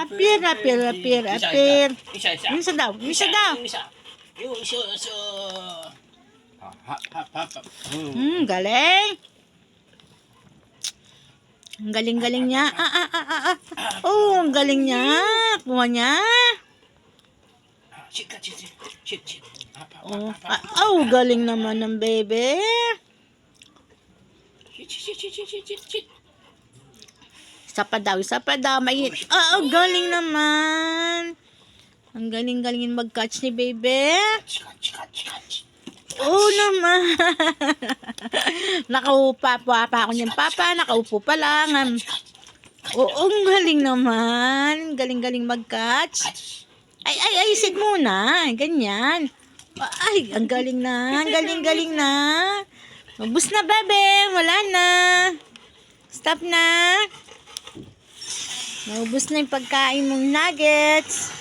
Apir, apir, apir, apir. Isa. Isa daw, isa daw. Yung isa. Hap. Galing. Ang galing-galing niya. Oh, ang galing niya. Kuha niya. Shit. Oh, galing naman ng bebe. Shit. Isa pa daw. Mainit. Oh, galing naman. Ang galing-galingin mag-catch ni bebe. Catch. Oo naman. Nakaupa pa ako niyan, Papa. Nakaupo pa lang. Oo, ang galing naman. Galing-galing mag-catch. Ay, sit muna. Ganyan. Ay, ang galing na. Ang galing na. Ubus na, bebe. Wala na. Stop na. Naubos na yung pagkain mong nuggets.